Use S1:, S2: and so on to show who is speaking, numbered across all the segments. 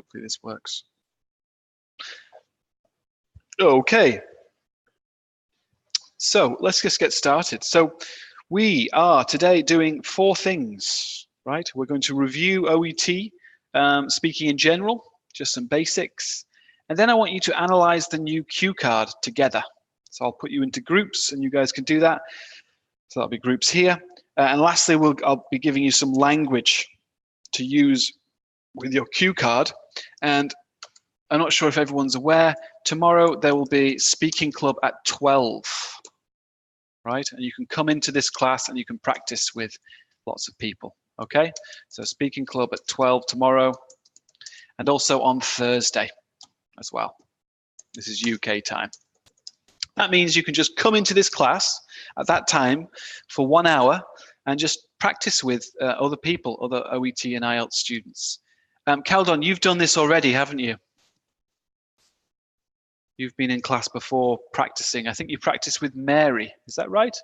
S1: Hopefully this works. Okay. So let's just get started. So we are today doing 4 things, right? We're going to review OET, speaking in general, just some basics. And then I want you to analyze the new cue card together. So I'll put you into groups and you guys can do that. So that'll be groups here. And lastly, I'll be giving you some language to use with your cue card. And I'm not sure if everyone's aware, tomorrow there will be Speaking Club at 12, right? And you can come into this class and you can practice with lots of people, okay? So Speaking Club at 12 tomorrow and also on Thursday as well. This is UK time. That means you can just come into this class at that time for 1 hour and just practice with other people, other OET and IELTS students. Caldon, you've done this already, haven't you? You've been in class before practicing. I think you practiced with Mary. Is that right?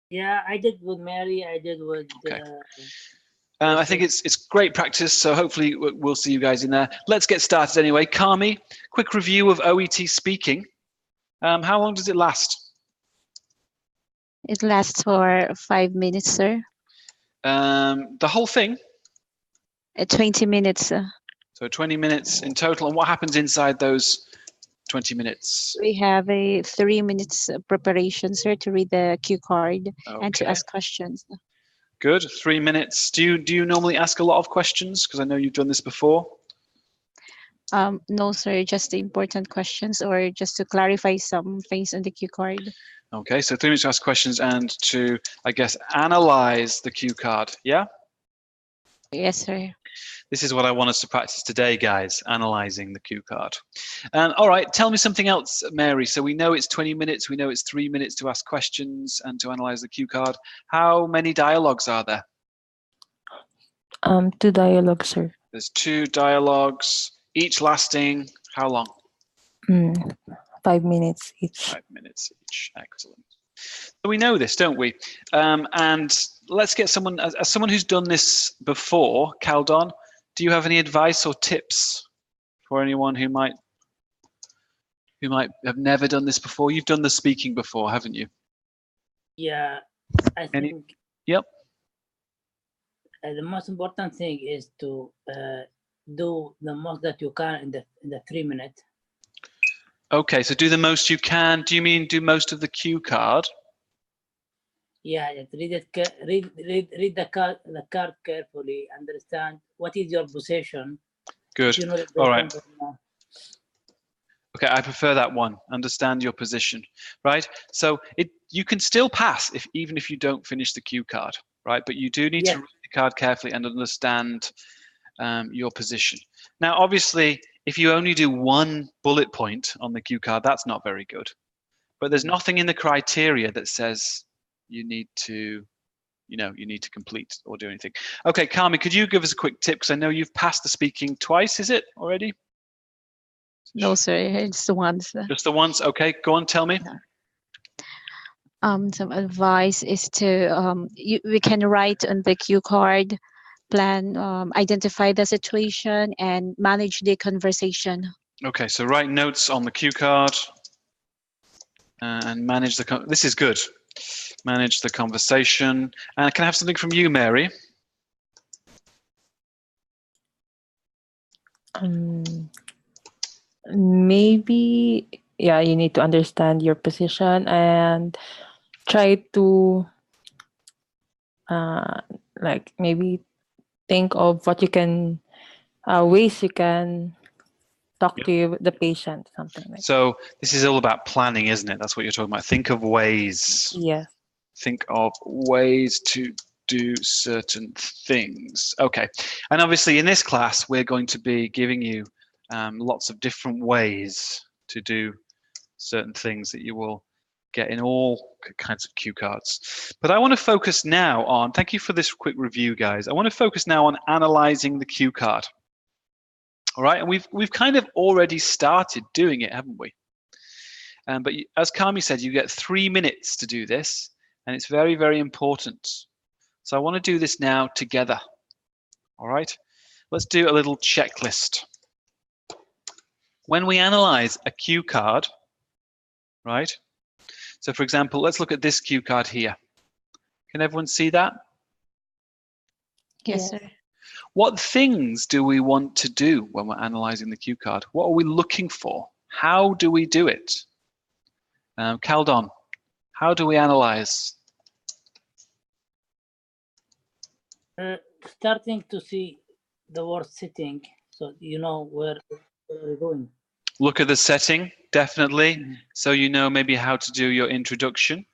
S2: Yeah, I did with Mary. I did with.
S1: Okay. I think it's great practice. So hopefully we'll see you guys in there. Let's get started anyway. Kami, quick review of OET speaking. How long does it last?
S3: It lasts for 5 minutes, sir.
S1: The whole thing?
S3: 20 minutes.
S1: So 20 minutes in total. And what happens inside those 20 minutes?
S3: We have a 3 minutes preparation, sir, to read the cue card and to ask questions.
S1: Good. 3 minutes. Do you normally ask a lot of questions? Because I know you've done this before.
S3: No, sir, just the important questions or just to clarify some things on the cue card.
S1: Okay, so 3 minutes to ask questions and to, I guess, analyze the cue card. Yeah?
S3: Yes, sir.
S1: This is what I want us to practice today, guys, analyzing the cue card. All right, tell me something else, Mary. So we know it's 20 minutes. We know it's 3 minutes to ask questions and to analyze the cue card. How many dialogues are there?
S4: 2 dialogues, sir.
S1: There's 2 dialogues, each lasting how long?
S4: 5 minutes each.
S1: 5 minutes each. Excellent. So we know this, don't we? And let's get someone, as someone who's done this before, Caldon, do you have any advice or tips for anyone who might have never done this before? You've done the speaking before, haven't you?
S2: Yeah, I think.
S1: Yep.
S2: The most important thing is to do the most that you can in the 3 minutes.
S1: Okay, so do the most you can. Do you mean do most of the cue card?
S2: Yeah, read the card carefully. Understand what is your position.
S1: Good.
S2: You know,
S1: all right. Okay, I prefer that one. Understand your position, right? So you can still pass even if you don't finish the cue card, right? But you do need to read the card carefully and understand your position. Now, obviously, if you only do 1 bullet point on the cue card, that's not very good. But there's nothing in the criteria that says you need to complete or do anything. Okay, Kami, could you give us a quick tip? Because I know you've passed the speaking twice, is it already?
S3: No, sir, it's the once.
S1: Just the once? Okay, go on, tell me.
S3: Some advice is to, we can write on the cue card, plan, identify the situation and manage the conversation. Okay,
S1: so write notes on the cue card and manage the, this is good. Manage the conversation. And can I have something from you, Mary?
S4: Maybe, yeah, you need to understand your position and try to like maybe think of what you can ways you can talk to the patient, something like that.
S1: So this is all about planning, isn't it? That's what you're talking about. Think of ways.
S4: Yeah.
S1: Think of ways to do certain things. Okay. And obviously in this class, we're going to be giving you lots of different ways to do certain things that you will get in all kinds of cue cards. But I want to focus now on, thank you for this quick review, guys. I want to focus now on analyzing the cue card. All right, and we've kind of already started doing it, haven't we? But as Kami said, you get 3 minutes to do this, and it's very, very important. So I want to do this now together. All right, let's do a little checklist. When we analyze a cue card, right? So for example, let's look at this cue card here. Can everyone see that?
S3: Yes,
S4: Yes.
S3: sir.
S1: What things do we want to do when we're analyzing the cue card? What are we looking for? How do we do it? Caldon, how do we analyze?
S2: Starting to see the word sitting, so you know where we're going.
S1: Look at the setting, definitely.
S2: Mhm.
S1: So you know maybe how to do your introduction.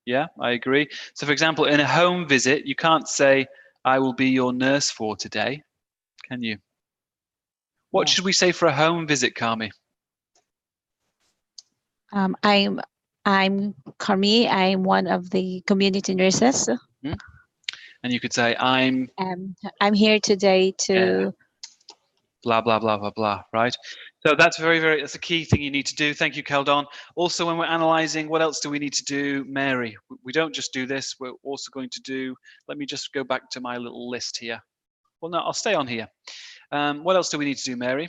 S1: Yeah, I agree. So for example, in a home visit, you can't say, I will be your nurse for today, can you? What
S2: No.
S1: should we say for a home visit, Kami?
S3: I'm Carmi. I'm one of the community nurses.
S1: And you could say, I'm
S3: I'm here today to
S1: blah, blah, blah, blah, blah, right? So that's that's a key thing you need to do. Thank you, Keldon. Also, when we're analyzing, what else do we need to do? Mary, we don't just do this. We're also going to do, let me just go back to my little list here. Well, no, I'll stay on here. What else do we need to do, Mary?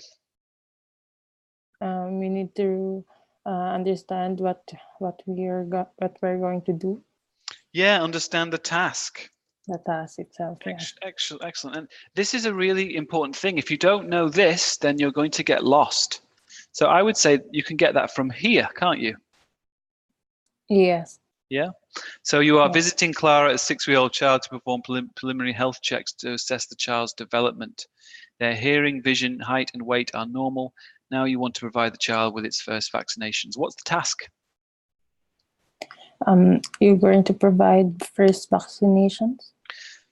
S4: We need to understand what we're going to do.
S1: Yeah, understand the task.
S4: The task itself. Yeah.
S1: Excellent, excellent. And this is a really important thing. If you don't know this, then you're going to get lost. So I would say you can get that from here, can't you?
S4: Yes.
S1: Yeah. So you are
S4: Yeah.
S1: visiting Clara, a 6-week-old child, to perform preliminary health checks to assess the child's development. Their hearing, vision, height, and weight are normal. Now you want to provide the child with its first vaccinations. What's the task?
S4: You're going to provide first vaccinations.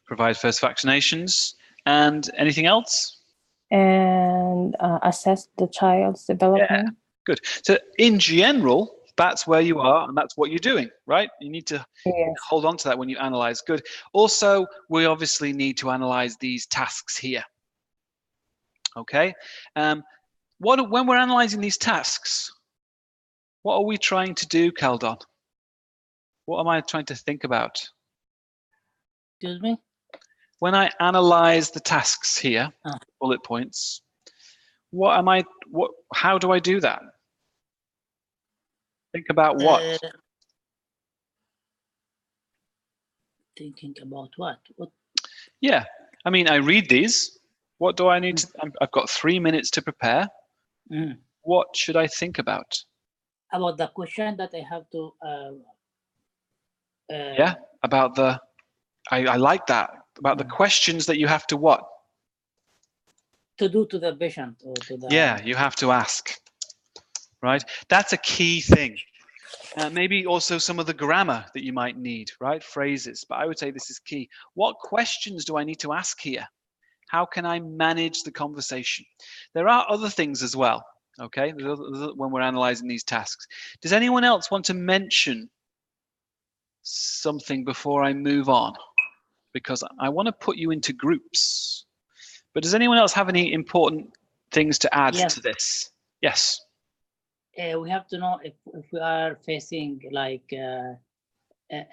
S1: Provide first vaccinations. And anything else?
S4: And assess the child's development.
S1: Good. So in general, that's where you are and that's what you're doing, right? You need to
S4: Yes.
S1: hold on to that when you analyze. Good. Also, we obviously need to analyze these tasks here. Okay. When we're analyzing these tasks, what are we trying to do, Caldon? What am I trying to think about?
S2: Excuse me?
S1: When I analyze the tasks here,
S2: Ah.
S1: bullet points, how do I do that? Think about what?
S2: Thinking about what? What?
S1: Yeah, I mean, I read these. What do I need to, I've got 3 minutes to prepare.
S2: Mm.
S1: What should I think about?
S2: About the question that I have to.
S1: Yeah, about the, I like that. About the questions that you have to what?
S2: To do to the patient or to the.
S1: Yeah, you have to ask, right? That's a key thing. Maybe also some of the grammar that you might need, right? Phrases, but I would say this is key. What questions do I need to ask here? How can I manage the conversation? There are other things as well, okay, when we're analyzing these tasks. Does anyone else want to mention something before I move on? Because I want to put you into groups. But does anyone else have any important things to add to this? Yes.
S2: We have to know if we are facing like a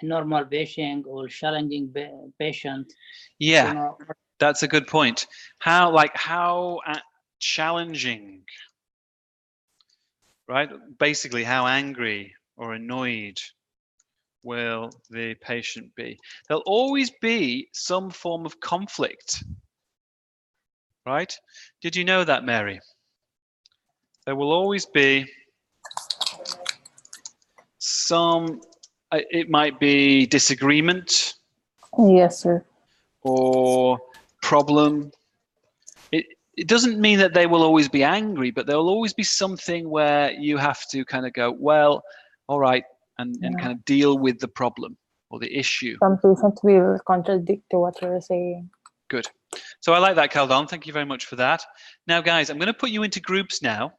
S2: normal patient or challenging patient.
S1: Yeah,
S2: you know,
S1: that's a good point. How challenging, right? Basically, how angry or annoyed will the patient be? There'll always be some form of conflict, right? Did you know that, Mary? There will always be some, it might be disagreement.
S4: Yes, sir.
S1: Or problem. It doesn't mean that they will always be angry, but there will always be something where you have to kind of go, well, all right, and kind of deal with the problem or the issue.
S4: Some patients will contradict to what you're saying.
S1: Good. So I like that, Caldon. Thank you very much for that. Now, guys, I'm going to put you into groups now.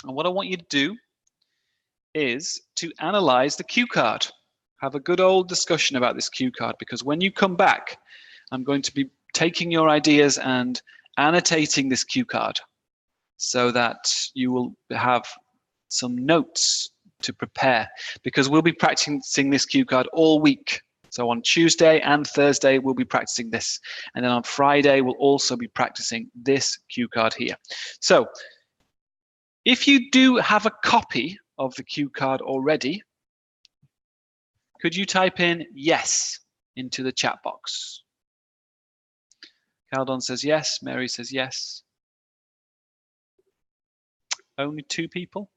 S1: And what I want you to do is to analyze the cue card. Have a good old discussion about this cue card, because when you come back, I'm going to be taking your ideas and annotating this cue card so that you will have some notes to prepare, because we'll be practicing this cue card all week. So on Tuesday and Thursday, we'll be practicing this. And then on Friday, we'll also be practicing this cue card here. So If you do have a copy of the cue card already, could you type in yes into the chat box? Caldon says yes. Mary says yes. Only 2 people.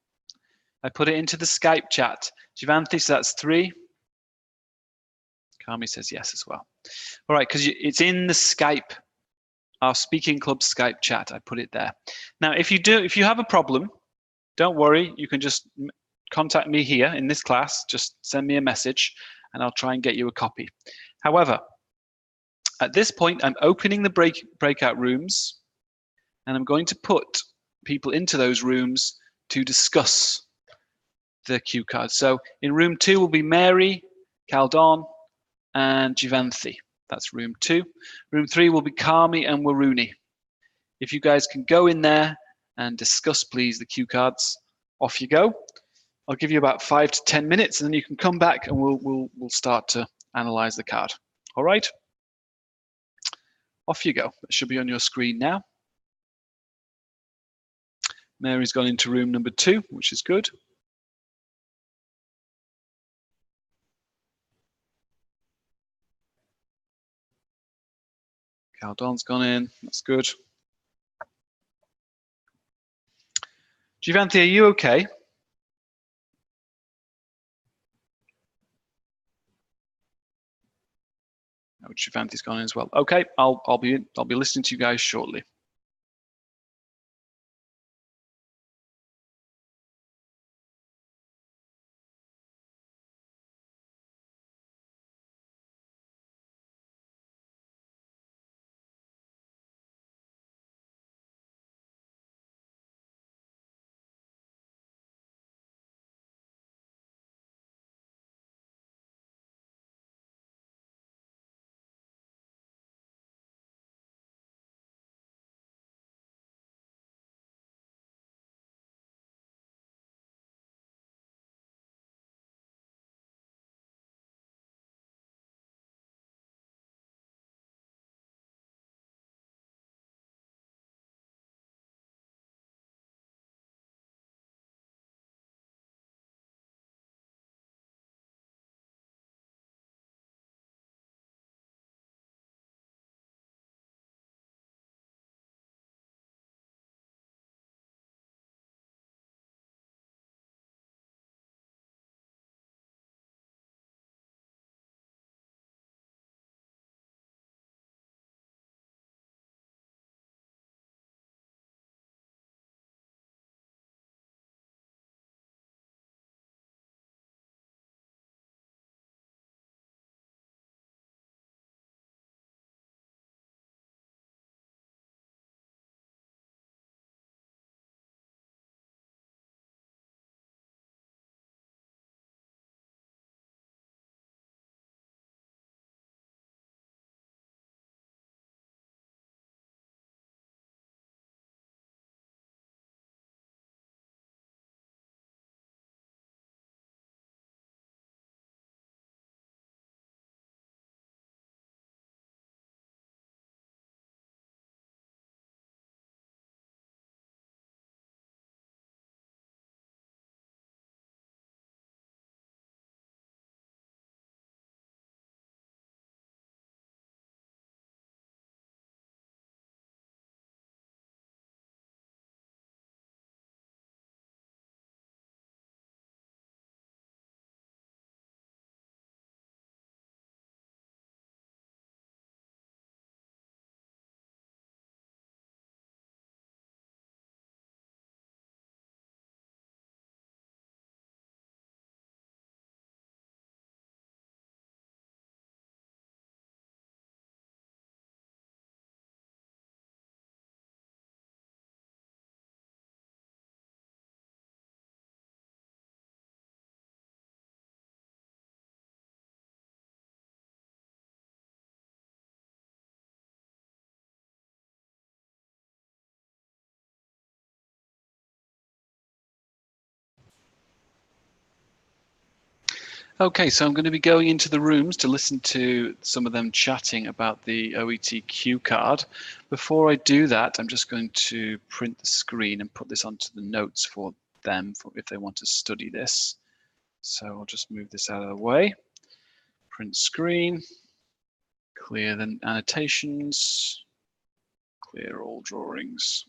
S1: I put it into the Skype chat. Jivanthi, so that's 3. Kami says yes as well. All right, because it's in the Skype, our Speaking Club Skype chat. I put it there. Now, if you have a problem, don't worry. You can just contact me here in this class. Just send me a message, and I'll try and get you a copy. However, at this point, I'm opening the breakout rooms, and I'm going to put people into those rooms to discuss the cue card. So in room 2 will be Mary, Caldon, and Jivanthi. That's room 2. Room 3 will be Kami and Waruni. If you guys can go in there and discuss, please, the cue cards, off you go. I'll give you about 5 to 10 minutes, and then you can come back and we'll start to analyze the card. All right? Off you go. It should be on your screen now. Mary's gone into room number 2, which is good. Caldon's gone in. That's good. Jivanthi, are you okay? Oh, Jivanthi's gone in as well. Okay, I'll be listening to you guys shortly. Okay, so I'm going to be going into the rooms to listen to some of them chatting about the OET cue card. Before I do that, I'm just going to print the screen and put this onto the notes for them if they want to study this. So I'll just move this out of the way. Print screen, clear the annotations, clear all drawings.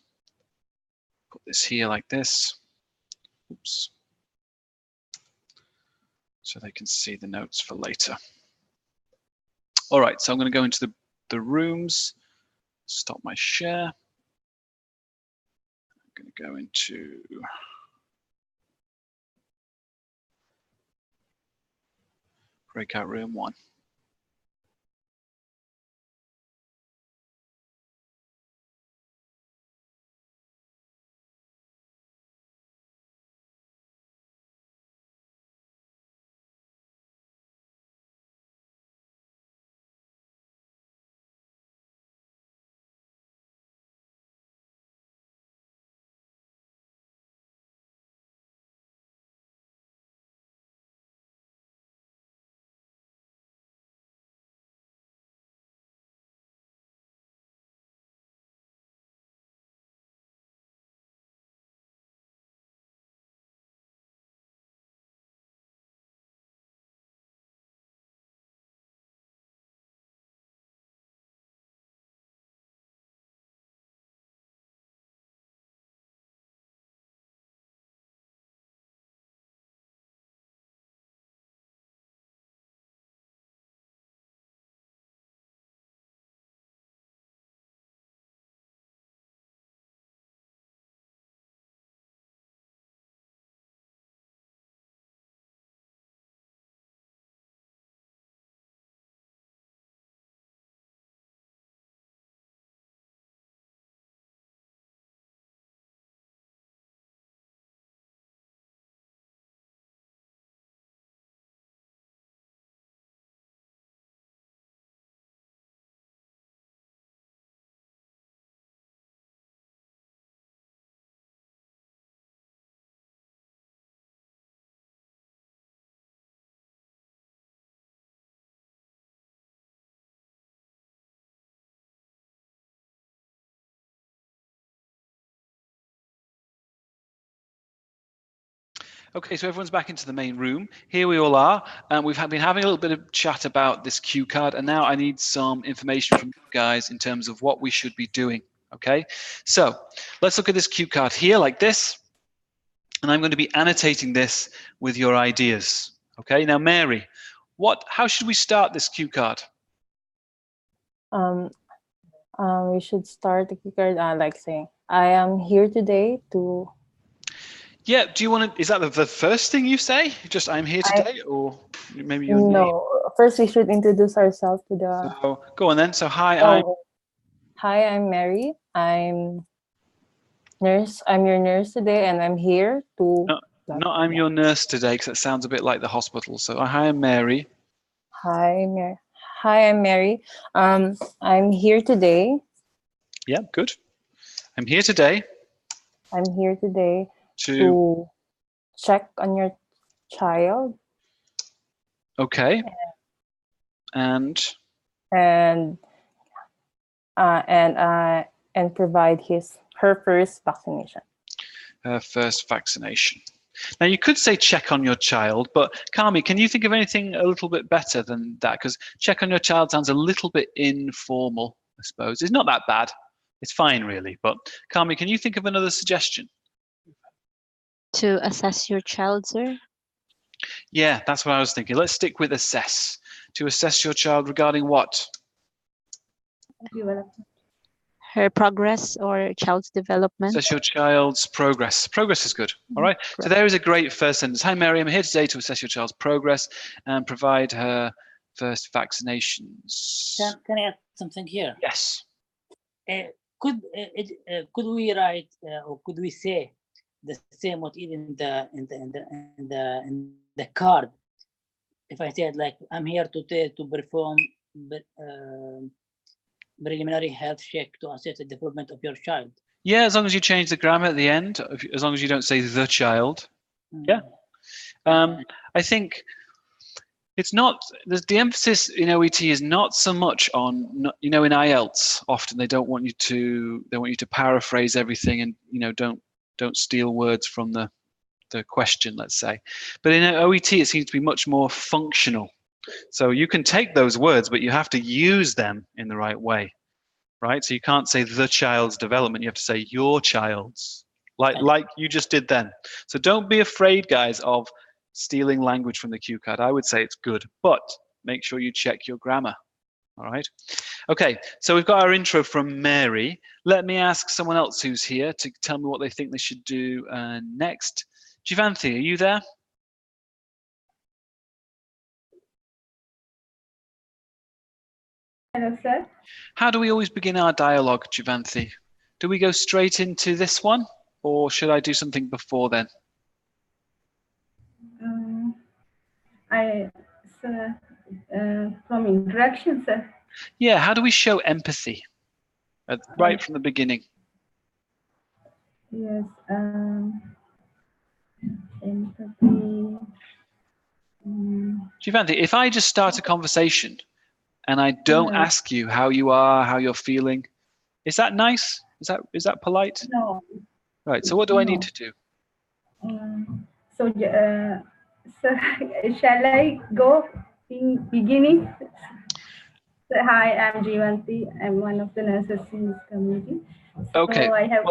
S1: Put this here like this. Oops. So they can see the notes for later. All right, so I'm going to go into the rooms, stop my share. I'm going to go into breakout room 1. Okay, so everyone's back into the main room. Here we all are, and we've been having a little bit of chat about this cue card, and now I need some information from you guys in terms of what we should be doing. Okay, so let's look at this cue card here like this, and I'm going to be annotating this with your ideas. Okay, now Mary, how should we start this cue card?
S4: We should start the cue card like saying, I am here today to...
S1: Yeah, do you want to, is that the first thing you say? Just I'm here today, or maybe your name?
S4: No, first we should introduce ourselves to the...
S1: So go on then. So hi,
S4: I'm Mary. I'm your nurse today, and I'm here to...
S1: No, I'm your nurse today, because that sounds a bit like the hospital. So hi, I'm Mary.
S4: Hi, I'm Mary. I'm here today.
S1: Yeah, good. I'm here today.
S4: I'm here today to check on your child.
S1: Okay. And
S4: provide her first vaccination.
S1: Her first vaccination. Now you could say check on your child, but Kami, can you think of anything a little bit better than that? Because check on your child sounds a little bit informal, I suppose. It's not that bad. It's fine, really. But Kami, can you think of another suggestion?
S3: To assess your child, sir?
S1: Yeah, that's what I was thinking. Let's stick with assess. To assess your child regarding what?
S3: Her progress or child's development.
S1: Assess your child's progress. Progress is good. All right. So there is a great first sentence. Hi, Mary. I'm here today to assess your child's progress and provide her first vaccinations.
S2: Can I add something here?
S1: Yes.
S2: Could we write or could we say the same what is in the card? If I said like I'm here to perform preliminary health check to assess the development of your child.
S1: Yeah, as long as you change the grammar at the end, as long as you don't say the child. Yeah. I think It's not, the emphasis in OET is not so much on, in IELTS, often they want you to paraphrase everything and, don't steal words from the question, let's say. But in OET, it seems to be much more functional. So you can take those words, but you have to use them in the right way, right? So you can't say the child's development, you have to say your child's, like you just did then. So don't be afraid, guys, of stealing language from the cue card. I would say it's good, but make sure you check your grammar. All right. Okay, so we've got our intro from Mary. Let me ask someone else who's here to tell me what they think they should do next. Jivanthi, are you there?
S5: Hello, sir.
S1: How do we always begin our dialogue, Jivanthi? Do we go straight into this one, or should I do something before then?
S5: From introduction, sir.
S1: Yeah, how do we show empathy right from the beginning?
S5: Yes, empathy.
S1: Jivanthi, if I just start a conversation and I don't ask you how you are, how you're feeling, is that nice? Is that polite?
S5: No.
S1: Right, so what do I need to do?
S5: So shall I go in beginning? So, hi, I'm Jivanthi. I'm one of the nurses in this community. So
S1: Okay,
S5: I have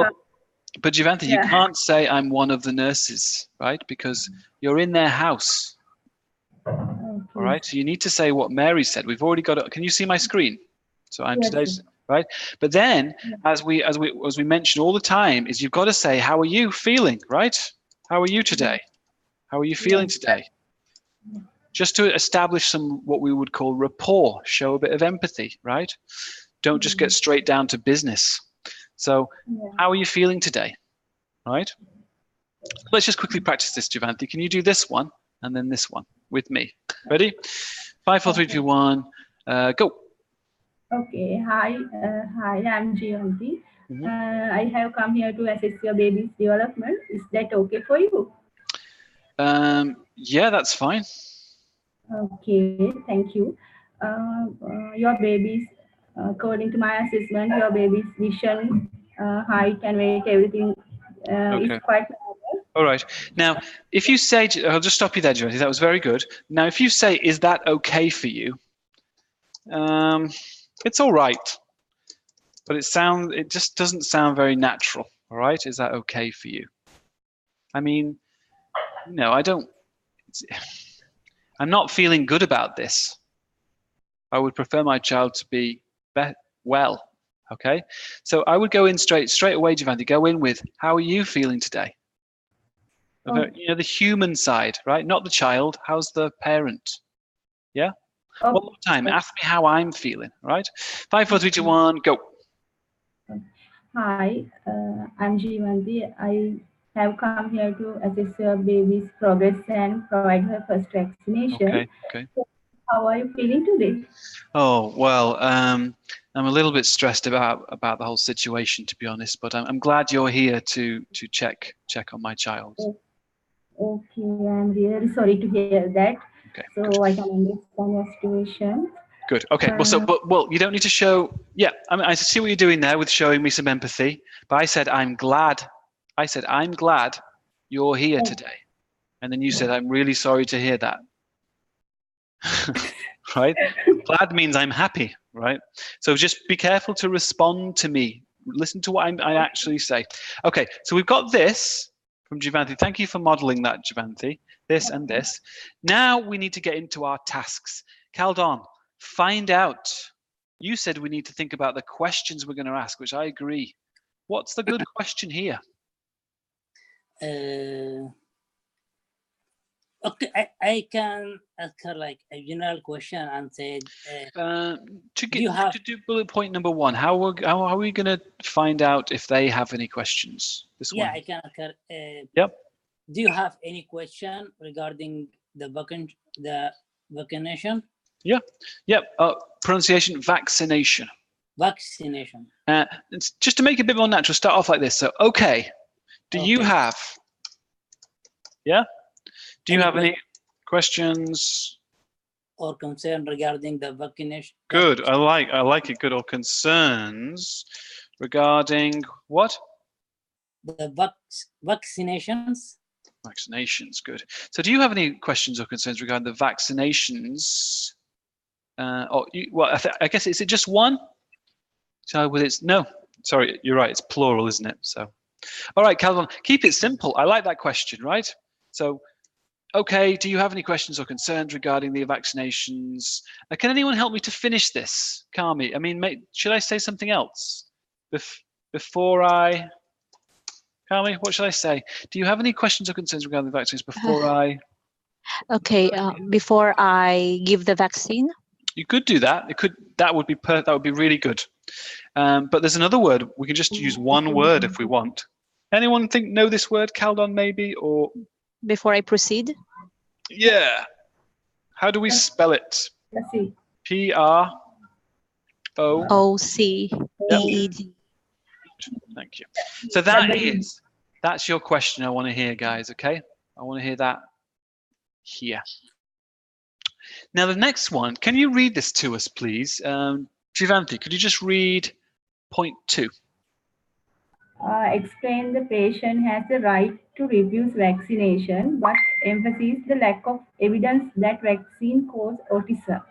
S1: but Jivanthi, you can't say I'm one of the nurses, right? Because you're in their house. All right, so you need to say what Mary said. We've already got it. Can you see my screen? So I'm today's, right? But then, as we mention all the time, is you've got to say, how are you feeling, right? How are you today? How are you feeling today? Just to establish what we would call rapport, show a bit of empathy, right? Don't just get straight down to business. So, how are you feeling today, right? Let's just quickly practice this, Jivanthi. Can you do this one and then this one with me? Ready? 5, 4, 3, 2, 1, go.
S5: Okay. Hi, I'm Jivanthi. I have come here to assess your baby's development. Is that okay for you?
S1: Yeah, that's fine.
S5: Okay, thank you. Your baby's, according to my assessment, your baby's vision, height and weight, everything is quite normal.
S1: All right. Now, if you say, I'll just stop you there, Jivanthi. That was very good. Now, if you say, is that okay for you? It's all right, but it just doesn't sound very natural. All right. Is that okay for you? I mean, no, I'm not feeling good about this. I would prefer my child to be well. Okay. So I would go in straight away, Jivanthi, go in with, how are you feeling today? The human side, right? Not the child. How's the parent? Yeah. One more time. Ask me how I'm feeling. Right. 5, 4, 3, 2, 1, go.
S5: Hi, I'm Jivanthi. I have come here to assess your baby's progress and provide her first vaccination.
S1: Okay.
S5: So how are you feeling today?
S1: Oh well, I'm a little bit stressed about the whole situation, to be honest. But I'm glad you're here to check on my child.
S5: Okay, I'm really sorry to hear that.
S1: Okay,
S5: so
S1: good.
S5: I can understand your situation.
S1: Good. Okay. Well, you don't need to show. Yeah, I mean, I see what you're doing there with showing me some empathy. But I said I'm glad you're here today, and then you said I'm really sorry to hear that. Right? Glad means I'm happy, right? So just be careful to respond to me. Listen to what I actually say. Okay, so we've got this from Jivanthi. Thank you for modeling that, Jivanthi. This and this. Now we need to get into our tasks. Kaldon, find out. You said we need to think about the questions we're going to ask, which I agree. What's the good question here?
S2: Okay, I can ask her like a general question and say,
S1: to do bullet point number 1, how are we going to find out if they have any questions? This one.
S2: I can ask her.
S1: Yep.
S2: Do you have any question regarding the vaccination?
S1: Yeah. Yep. Pronunciation, vaccination.
S2: Vaccination.
S1: It's just to make it a bit more natural, start off like this. So, okay. Do you have? Yeah. Do you have any questions
S2: or concern regarding the vaccination?
S1: Good. I like it. Good. Or concerns regarding what?
S2: The vaccinations.
S1: Vaccinations. Good. So, do you have any questions or concerns regarding the vaccinations? Well, I guess is it just one? So, with it's no. Sorry, you're right. It's plural, isn't it? So, all right, Calvin, keep it simple. I like that question, right? So, okay, do you have any questions or concerns regarding the vaccinations? Can anyone help me to finish this, Kami? I mean, should I say something else before I? Kami, what should I say? Do you have any questions or concerns regarding the vaccines before I?
S3: Okay, before I give the vaccine.
S1: You could do that. That would be really good. But there's another word. We can just use one word if we want. Anyone know this word, Kaldon, maybe, or?
S3: Before I proceed?
S1: Yeah. How do we spell it?
S3: PROOCEED.
S1: Thank you. So that's your question I want to hear, guys, okay? I want to hear that here. Now, the next one, can you read this to us, please? Jivanthi, could you just read point 2?
S5: Explain the patient has the right to refuse vaccination, but emphasize the lack of evidence that vaccine cause autism.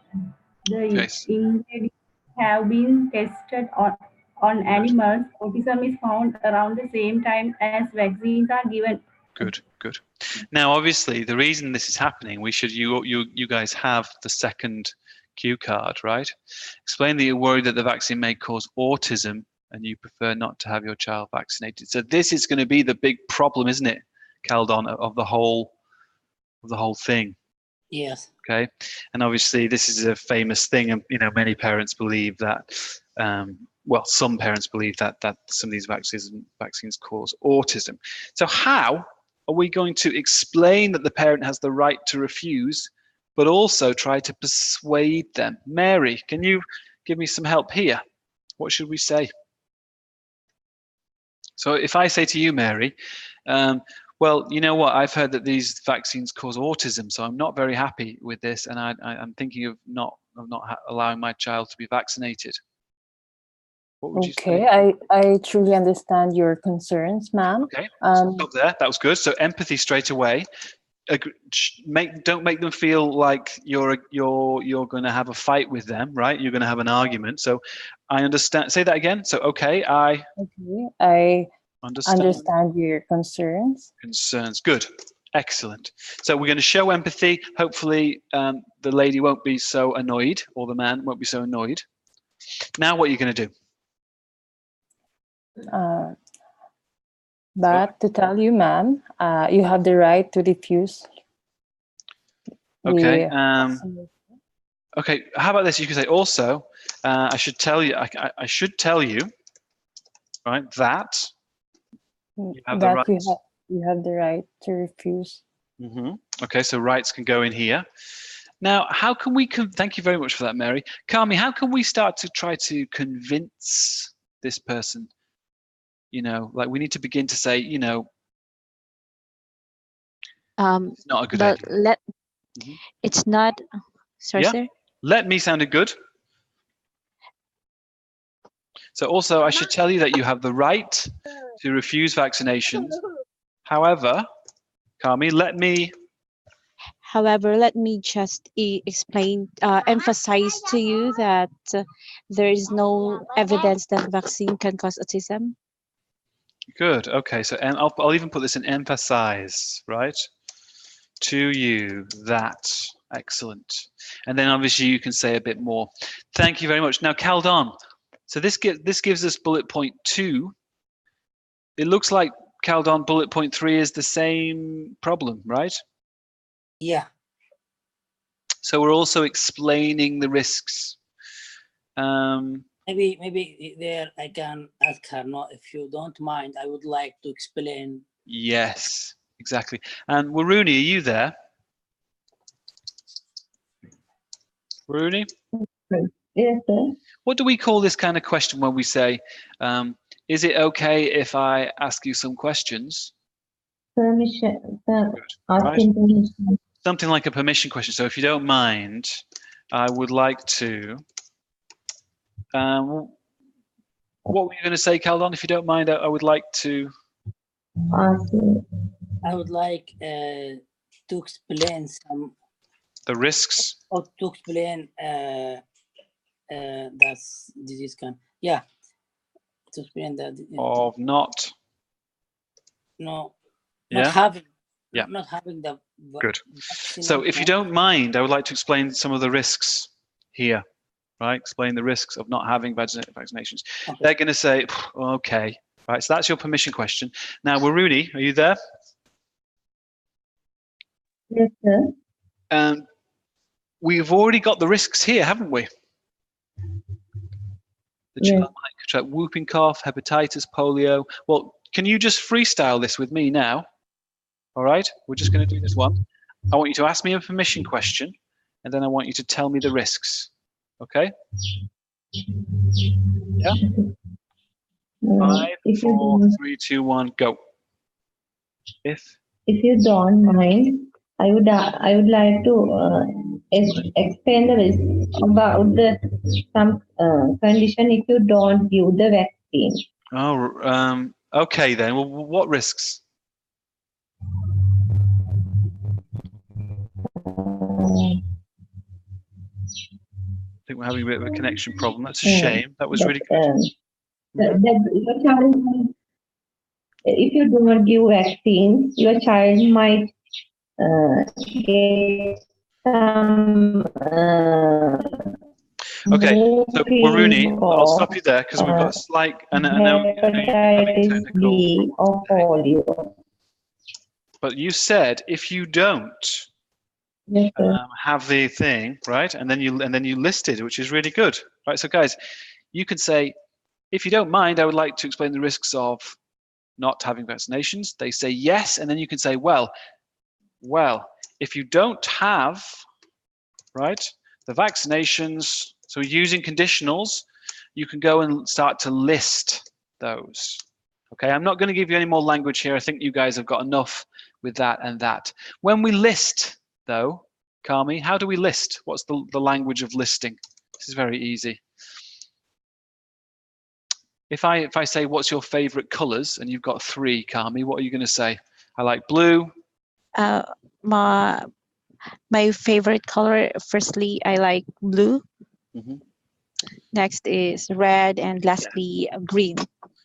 S5: The ingredients have been tested on animals. Autism is found around the same time as vaccines are given.
S1: Good. Now, obviously, the reason this is happening, you guys have the second cue card, right? Explain that you're worried that the vaccine may cause autism and you prefer not to have your child vaccinated. So this is going to be the big problem, isn't it, Kaldon, of the whole thing?
S2: Yes.
S1: Okay. And obviously, this is a famous thing, and many parents believe that. Well, some parents believe that some of these vaccines cause autism. So how are we going to explain that the parent has the right to refuse, but also try to persuade them? Mary, can you give me some help here? What should we say? So if I say to you, Mary, well, you know what? I've heard that these vaccines cause autism, so I'm not very happy with this, and I'm thinking of not allowing my child to be vaccinated. What would you say?
S4: I truly understand your concerns, ma'am.
S1: Okay, stop there. That was good. So empathy straight away. Don't make them feel like you're going to have a fight with them, right? You're going to have an argument. So I understand. Say that again. So I
S4: understand your concerns.
S1: Good. Excellent. So we're going to show empathy. Hopefully the lady won't be so annoyed, or the man won't be so annoyed. Now what are you going to do?
S4: But to tell you, ma'am, you have the right to refuse.
S1: Okay. Okay. How about this? You can say also, I should tell you, right, that you have the right.
S4: You have the right to refuse.
S1: Okay, so rights can go in here. Now, how can we? Thank you very much for that, Mary. Kami, how can we start to try to convince this person? Like we need to begin to say, it's not a good idea.
S3: It's not. Sorry, sir.
S1: Let me sounded good. So also, I should tell you that you have the right to refuse vaccinations. However, Kami, let me
S3: just emphasize to you that there is no evidence that vaccine can cause autism.
S1: Good. Okay. So, and I'll even put this in emphasize, right? To you that. Excellent. And then obviously you can say a bit more. Thank you very much. Now, Kaldon. So this gives us bullet point 2. It looks like Kaldon bullet point 3 is the same problem, right?
S2: Yeah.
S1: So we're also explaining the risks.
S2: Maybe there I can ask her. No, if you don't mind, I would like to explain.
S1: Yes, exactly. And Waruni, are you there? Waruni?
S6: Yes, sir.
S1: What do we call this kind of question when we say, is it okay if I ask you some questions?
S6: Permission.
S1: Right?
S6: Asking permission.
S1: Something like a permission question. So if you don't mind, I would like to. What were you going to say, Caldon? If you don't mind, I would like to.
S2: I would like to explain some.
S1: The risks.
S2: Or to explain that's disease can. Yeah. To explain that.
S1: Of not.
S2: No.
S1: Yeah.
S2: Not having.
S1: Yeah.
S2: Not having the.
S1: Good. So if you don't mind, I would like to explain some of the risks here. Right, explain the risks of not having vaccinations. Okay. They're going to say, okay, right. So that's your permission question. Now, Waruni, are you there?
S6: Yes, sir.
S1: We've already got the risks here, haven't we? The child might contract whooping cough, hepatitis, polio. Well, can you just freestyle this with me now? All right, we're just going to do this one. I want you to ask me a permission question, and then I want you to tell me the risks. Okay? Yeah? 5, 4, 3, 2, 1, go. If
S6: you don't mind, I would like to explain the risk about some condition if you don't give the vaccine.
S1: Oh, okay then. Well, what risks? I think we're having a bit of a connection problem. That's a shame. That was really good.
S6: If you do not give vaccine, your child might get some.
S1: Okay, so Waruni, I'll stop you there because we've got a slight, and I know you're having technical. But you said if you don't have the thing, right, and then you listed, which is really good, right? So guys, you can say, if you don't mind, I would like to explain the risks of not having vaccinations. They say yes, and then you can say, well, if you don't have, right, the vaccinations, so using conditionals, you can go and start to list those. Okay, I'm not going to give you any more language here. I think you guys have got enough with that and that. When we list, though, Kami, how do we list? What's the language of listing? This is very easy. If I say, what's your favorite colors, and you've got 3, Kami, what are you going to say? I like blue.
S3: My favorite color, firstly, I like blue. Next is red, and lastly, green.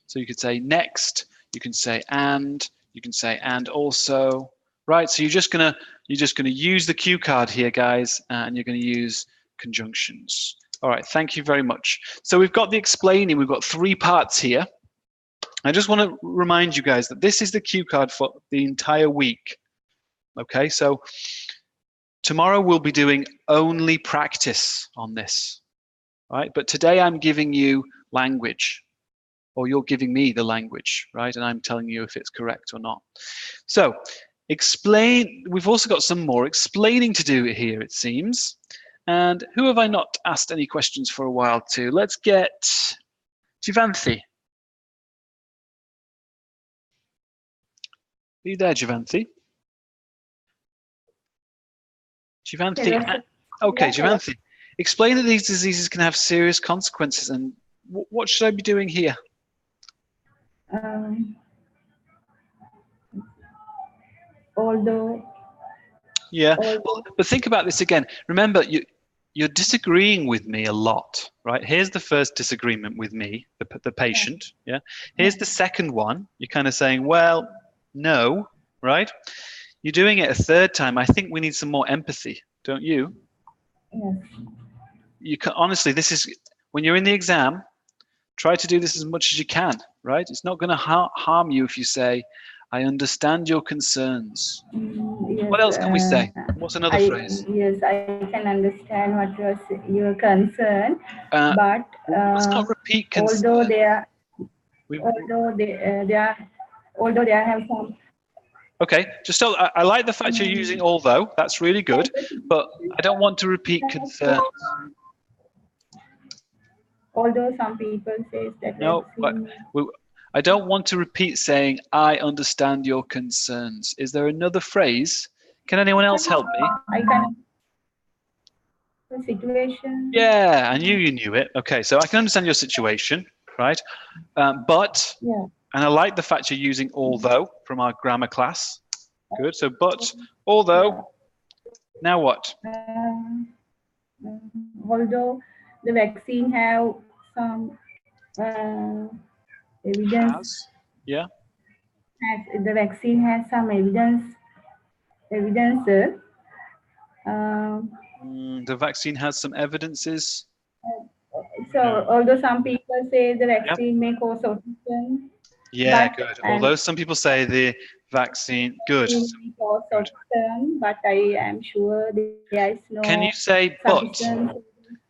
S1: So you could say next, you can say and, you can say and also, right? So you're just gonna use the cue card here, guys, and you're gonna use conjunctions. All right, thank you very much. So we've got the explaining, we've got 3 parts here. I just want to remind you guys that this is the cue card for the entire week. Okay, so tomorrow we'll be doing only practice on this, right? But today I'm giving you language, or you're giving me the language, right? And I'm telling you if it's correct or not. So explain, we've also got some more explaining to do here, it seems. And who have I not asked any questions for a while to? Let's get Jivanthi. Are you there, Jivanthi? Jivanthi, okay, Jivanthi. Explain that these diseases can have serious consequences, and what should I be doing here? Yeah, but think about this again. Remember, you're disagreeing with me a lot, right? Here's the first disagreement with me, the patient. Yeah. Here's the second one. You're kind of saying, well, no, right? You're doing it a third time. I think we need some more empathy, don't you?
S5: Yes.
S1: You can, honestly, this is when you're in the exam. Try to do this as much as you can, right? It's not going to harm you if you say, I understand your concerns.
S5: Yes,
S1: what else can we say? What's another phrase?
S5: Yes, I can understand what your concern, but
S1: let's not repeat concern.
S5: although there have some.
S1: Okay, just so I like the fact you're using although. That's really good, but I don't want to repeat concerns.
S5: Although some people say that.
S1: No, but I don't want to repeat saying, I understand your concerns. Is there another phrase? Can anyone else help me?
S5: I can. The situation.
S1: Yeah, I knew you knew it. Okay, so I can understand your situation, right? But,
S5: Yeah.
S1: and I like the fact you're using although from our grammar class. Good. So, but, although, now what?
S5: Although the vaccine have some evidence.
S1: Yeah.
S5: The vaccine has some evidences.
S1: The vaccine has some evidences.
S5: So,
S1: No.
S5: although some people say the vaccine may cause autism.
S1: Yeah,
S5: but,
S1: good. Although some people say the vaccine, good.
S5: May cause autism, but I am sure there is no.
S1: Can you say but?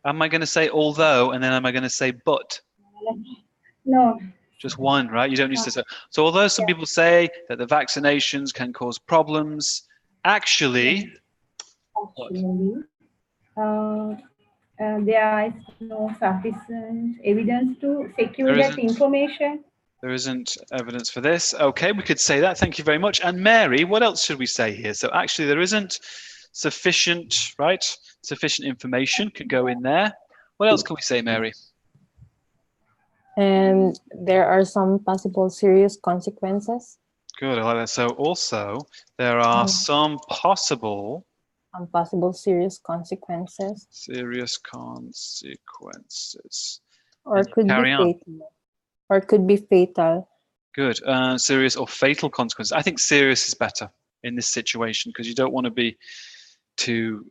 S1: Am I going to say although, and then am I going to say but?
S5: No.
S1: Just one, right? You don't need to say. So although some people say that the vaccinations can cause problems, actually,
S5: there is no sufficient evidence to secure that information.
S1: There isn't evidence for this. Okay, we could say that. Thank you very much. And Mary, what else should we say here? So actually there isn't sufficient, right? Sufficient information could go in there. What else can we say, Mary?
S4: And there are some possible serious consequences.
S1: Good, I like that. So also there are some possible
S4: serious consequences.
S1: Serious consequences.
S4: Or could be fatal. Or could be fatal.
S1: Good. Serious or fatal consequences. I think serious is better in this situation because you don't want to be too,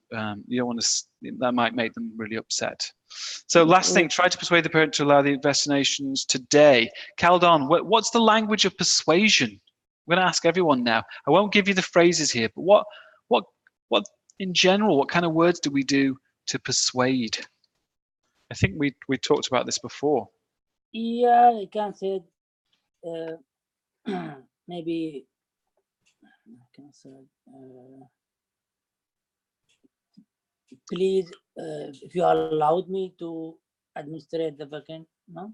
S1: you don't want to, that might make them really upset. So last thing, try to persuade the parent to allow the vaccinations today. Caldon, what's the language of persuasion? I'm going to ask everyone now. I won't give you the phrases here, but what in general, what kind of words do we do to persuade? I think we talked about this before.
S2: Yeah, I can say maybe I can say please, if you allowed me to administrate the vaccine, no?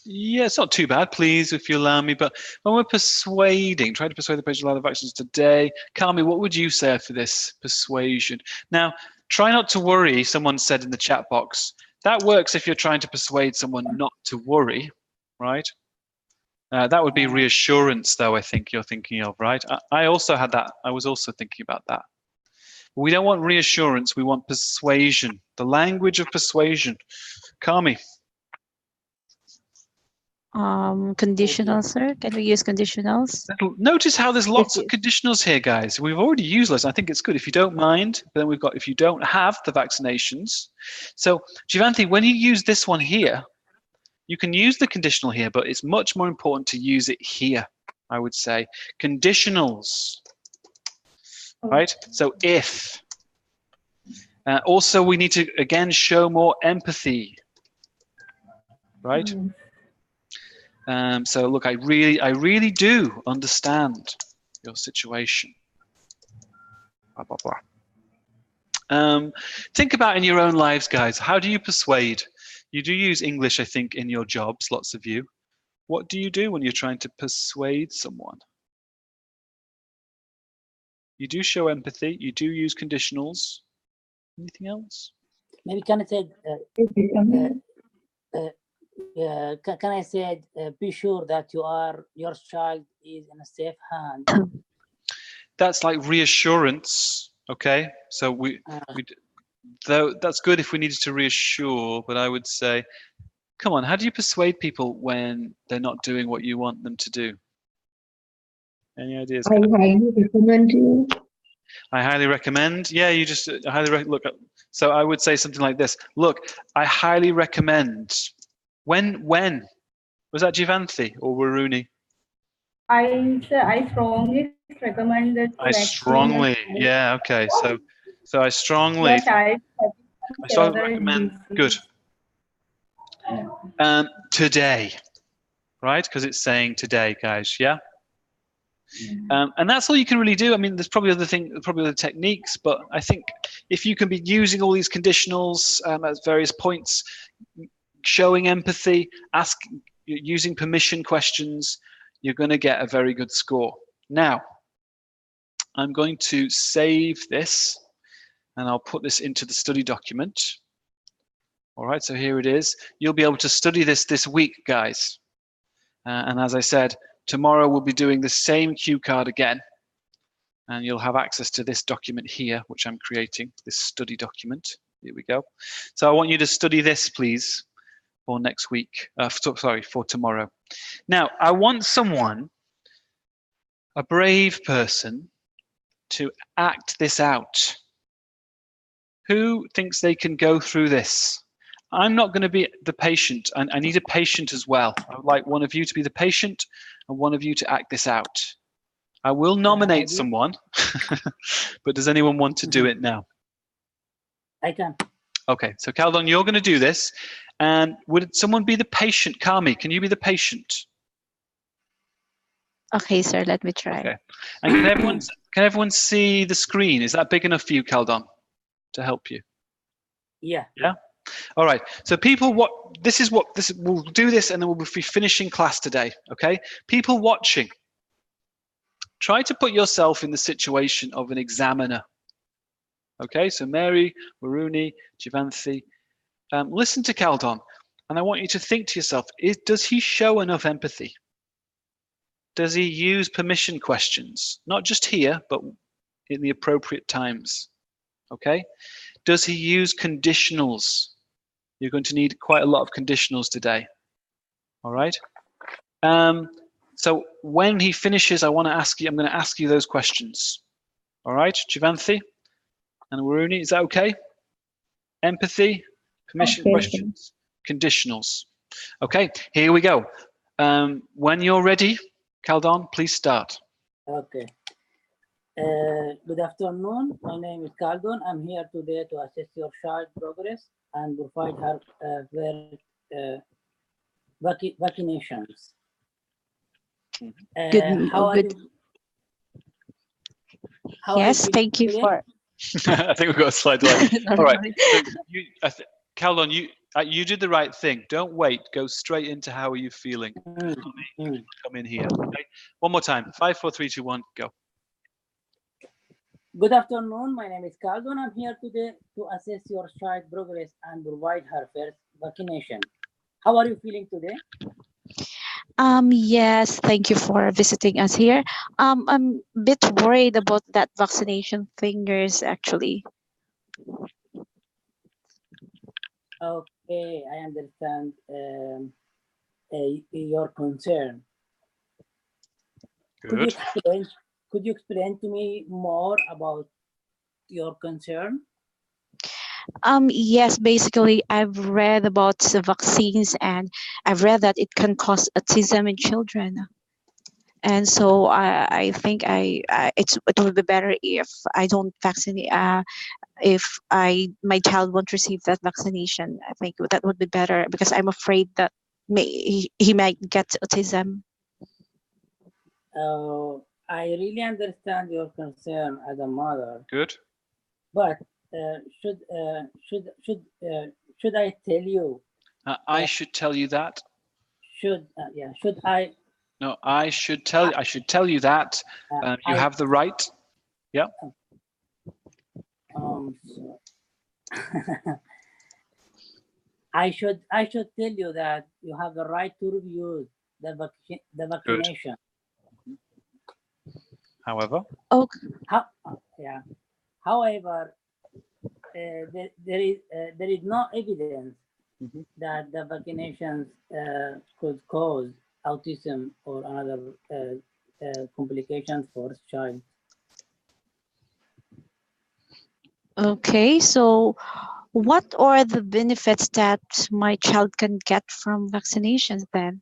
S1: Yeah, it's not too bad. Please, if you allow me. But when we're persuading, try to persuade the patient to allow the vaccines today. Kami, what would you say for this persuasion? Now, try not to worry, someone said in the chat box. That works if you're trying to persuade someone not to worry, right? That would be reassurance, though, I think you're thinking of, right? I also had that. I was also thinking about that. We don't want reassurance. We want persuasion, the language of persuasion. Kami.
S3: Conditionals, sir. Can we use conditionals?
S1: Notice how there's lots of conditionals here, guys. We've already used those. I think it's good. If you don't mind, then we've got if you don't have the vaccinations. So, Jivanthi, when you use this one here, you can use the conditional here, but it's much more important to use it here, I would say. Conditionals, right? So if. Also, we need to, again, show more empathy, right? So look, I really do understand your situation. Blah, blah, blah. Think about in your own lives, guys. How do you persuade? You do use English, I think, in your jobs, lots of you. What do you do when you're trying to persuade someone? You do show empathy. You do use conditionals. Anything else?
S2: Maybe can I say? Can I say, be sure that your child is in a safe hand?
S1: That's like reassurance, okay? So though that's good if we needed to reassure, but I would say, come on, how do you persuade people when they're not doing what you want them to do? Any ideas?
S6: I highly recommend you.
S1: I highly recommend. Yeah, you just highly look. So I would say something like this. Look, I highly recommend. When was that Jivanthi or Waruni?
S5: I strongly recommend that.
S1: I strongly, yeah, okay. So I strongly recommend. Good. Today, right? Because it's saying today, guys. Yeah. And that's all you can really do. I mean, there's probably other techniques, but I think if you can be using all these conditionals at various points, showing empathy, using permission questions, you're going to get a very good score. Now, I'm going to save this and I'll put this into the study document. All right, so here it is. You'll be able to study this week, guys. And as I said, tomorrow we'll be doing the same cue card again. And you'll have access to this document here, which I'm creating, this study document. Here we go. So I want you to study this, please, for next week. For tomorrow. Now, I want someone, a brave person, to act this out. Who thinks they can go through this? I'm not going to be the patient, and I need a patient as well. I would like one of you to be the patient and one of you to act this out. I will nominate someone, but does anyone want to do it now?
S2: I can.
S1: Okay, so Kaldon, you're going to do this, and would someone be the patient? Kami, can you be the patient?
S3: Okay, sir, let me try.
S1: Okay, and can everyone see the screen? Is that big enough for you, Kaldon, to help you?
S2: Yeah.
S1: Yeah. All right. So people, we'll do this, and then we'll be finishing class today. Okay. People watching, try to put yourself in the situation of an examiner. Okay. So Mary, Waruni, Jivanthi, listen to Kaldon, and I want you to think to yourself: does he show enough empathy? Does he use permission questions? Not just here, but in the appropriate times. Okay. Does he use conditionals? You're going to need quite a lot of conditionals today. All right. So when he finishes, I'm going to ask you those questions. All right, Jivanthi and Waruni, is that okay? Empathy, permission questions, conditionals. Okay, here we go. When you're ready, Kaldon, please start.
S2: Okay. Good afternoon. My name is Kaldon. I'm here today to assess your child's progress and provide her vaccinations.
S3: Yes, thank you for.
S1: I think we've got a slide delay. All right. So Kaldon, you did the right thing. Don't wait. Go straight into how are you feeling. Come in here. Okay. One more time. 5, 4, 3, 2, 1, go.
S2: Good afternoon. My name is Kaldon. I'm here today to assess your child's progress and provide her first vaccination. How are you feeling today?
S3: Yes, thank you for visiting us here. I'm a bit worried about that vaccination fingers, actually.
S2: Okay, I understand your concern.
S1: Good.
S2: Could you explain to me more about your concern?
S3: Yes, basically, I've read about the vaccines, and I've read that it can cause autism in children. And so I think it would be better if I don't vaccinate. If my child won't receive that vaccination, I think that would be better, because I'm afraid that he might get autism.
S2: I really understand your concern as a mother.
S1: Good.
S2: But should I tell you?
S1: I should tell you that.
S2: Should I?
S1: No, I should tell you that. You have the right. Yeah.
S2: I should tell you that you have the right to refuse the vaccination.
S1: Good. However.
S3: Okay.
S2: However, there is no evidence that the vaccinations could cause autism or other complications for the child.
S3: Okay, so what are the benefits that my child can get from vaccinations then?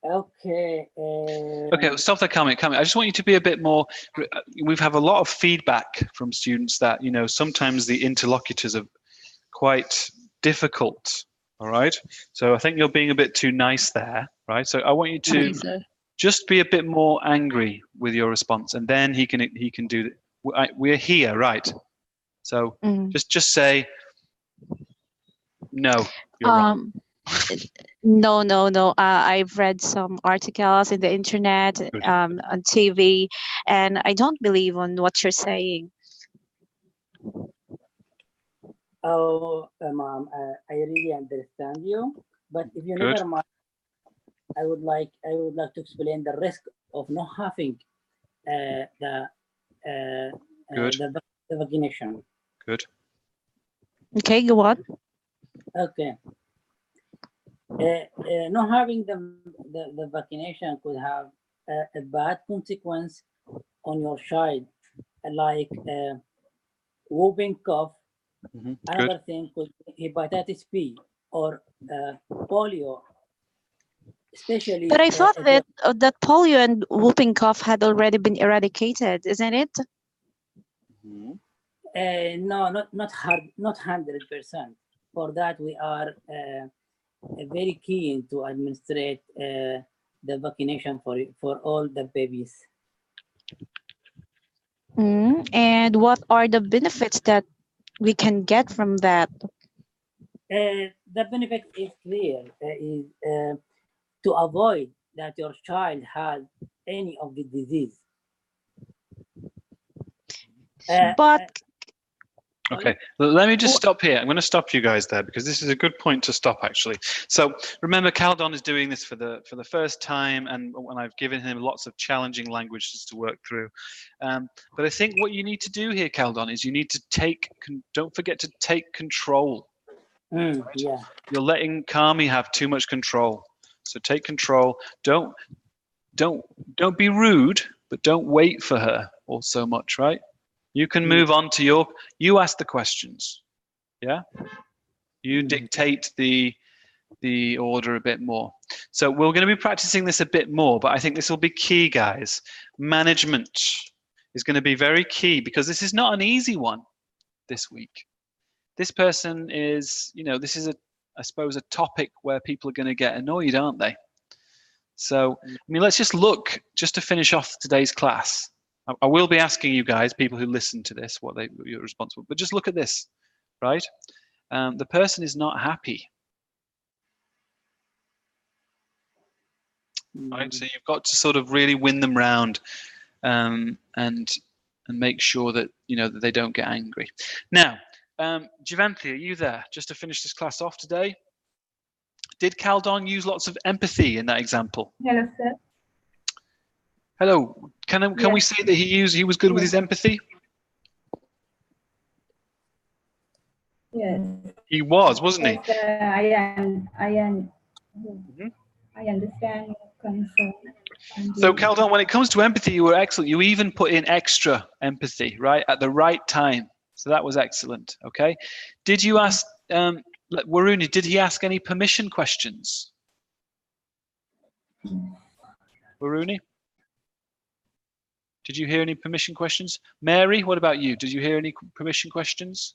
S2: Okay.
S1: Okay, stop that comment. I just want you to be a bit more. We've had a lot of feedback from students that, sometimes the interlocutors are quite difficult. All right. So I think you're being a bit too nice there, right? So I want you to just be a bit more angry with your response, and then he can do. We're here, right? So just say no. You're wrong.
S3: No. I've read some articles in the internet, on TV, and I don't believe on what you're saying.
S2: Oh, mom, I really understand you, but if you never mind, I would like to explain the risk of not having the vaccination.
S1: Good.
S3: Okay, go on.
S2: Okay. Not having the vaccination could have a bad consequence on your child, like whooping cough. Another thing could be hepatitis B or polio. Especially,
S3: but I thought that that polio and whooping cough had already been eradicated, isn't it?
S2: No, not 100%. For that, we are very keen to administrate the vaccination for all the babies.
S3: And what are the benefits that we can get from that?
S2: The benefit is clear, is to avoid that your child has any of the disease.
S3: But
S1: okay, let me just stop here. I'm going to stop you guys there because this is a good point to stop actually. So remember, Caldon is doing this for the first time, and when I've given him lots of challenging languages to work through. But I think what you need to do here, Caldon, is you need to don't forget to take control.
S2: Yeah.
S1: You're letting Kami have too much control. So take control. Don't be rude, but don't wait for her all so much, right? You can move on to you ask the questions. Yeah? You dictate the order a bit more. So we're going to be practicing this a bit more, but I think this will be key, guys. Management is going to be very key because this is not an easy one this week. This person is, this is I suppose a topic where people are going to get annoyed, aren't they? So, I mean, let's just look, just to finish off today's class. I will be asking you guys, people who listen to this, what you're responsible. But just look at this, right? The person is not happy. Right, so you've got to sort of really win them round, and make sure that that they don't get angry. Now, Jivanthi, are you there? Just to finish this class off today. Did Caldon use lots of empathy in that example?
S5: Hello, sir.
S1: Hello. Can we say that he was good with his empathy?
S5: Yes.
S1: He was, wasn't he?
S5: Yes, I understand your concern.
S1: So Caldon, when it comes to empathy, you were excellent. You even put in extra empathy, right, at the right time. So that was excellent. Okay. Did you ask Waruni? Did he ask any permission questions? Waruni? Did you hear any permission questions? Mary, what about you? Did you hear any permission questions?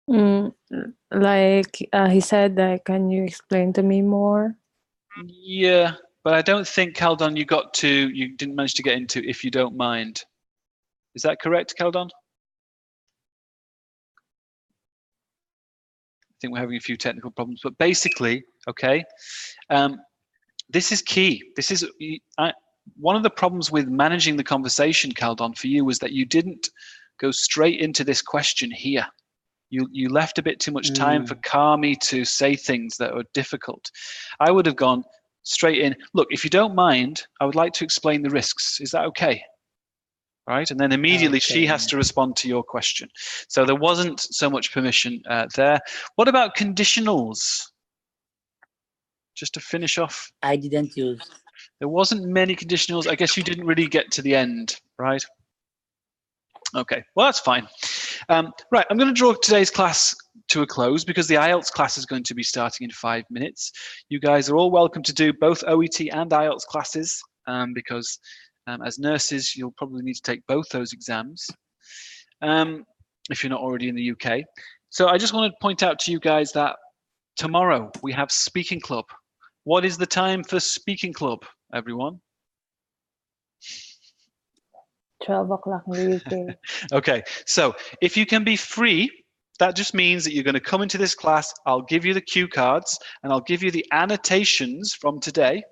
S4: Like he said, can you explain to me more?
S1: Yeah, but I don't think, Caldon, you didn't manage to get into if you don't mind. Is that correct, Caldon? I think we're having a few technical problems, but basically, okay, this is key. This is one of the problems with managing the conversation, Caldon, for you was that you didn't go straight into this question here. You left a bit too much time for Kami to say things that are difficult. I would have gone straight in. Look, if you don't mind, I would like to explain the risks. Is that okay? Right, and then immediately she has to respond to your question. So there wasn't so much permission there. What about conditionals? Just to finish off.
S2: I didn't use.
S1: There wasn't many conditionals. I guess you didn't really get to the end, right? Okay, well, that's fine. Right, I'm going to draw today's class to a close because the IELTS class is going to be starting in 5 minutes. You guys are all welcome to do both OET and IELTS classes because as nurses, you'll probably need to take both those exams if you're not already in the UK. So I just want to point out to you guys that tomorrow we have Speaking Club. What is the time for Speaking Club, everyone?
S4: 12 o'clock in the UK.
S1: Okay, so if you can be free, that just means that you're going to come into this class. I'll give you the cue cards and I'll give you the annotations from today,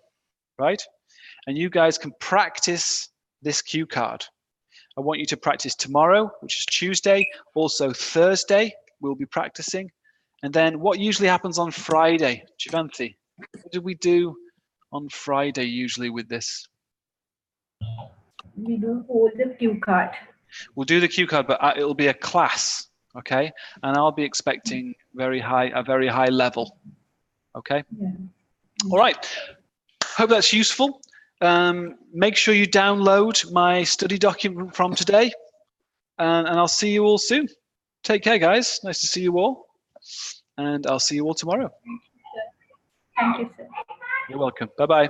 S1: right? And you guys can practice this cue card. I want you to practice tomorrow, which is Tuesday, also Thursday, we'll be practicing. And then what usually happens on Friday? Jivanthi, what did we do on Friday usually with this?
S5: We do hold the cue card.
S1: We'll do the cue card, but it'll be a class, okay? And I'll be expecting a very high level, okay?
S5: Yeah.
S1: All right. Hope that's useful. Make sure you download my study document from today, and I'll see you all soon. Take care, guys. Nice to see you all, and I'll see you all tomorrow.
S5: Thank you, sir.
S1: You're welcome. Bye-bye.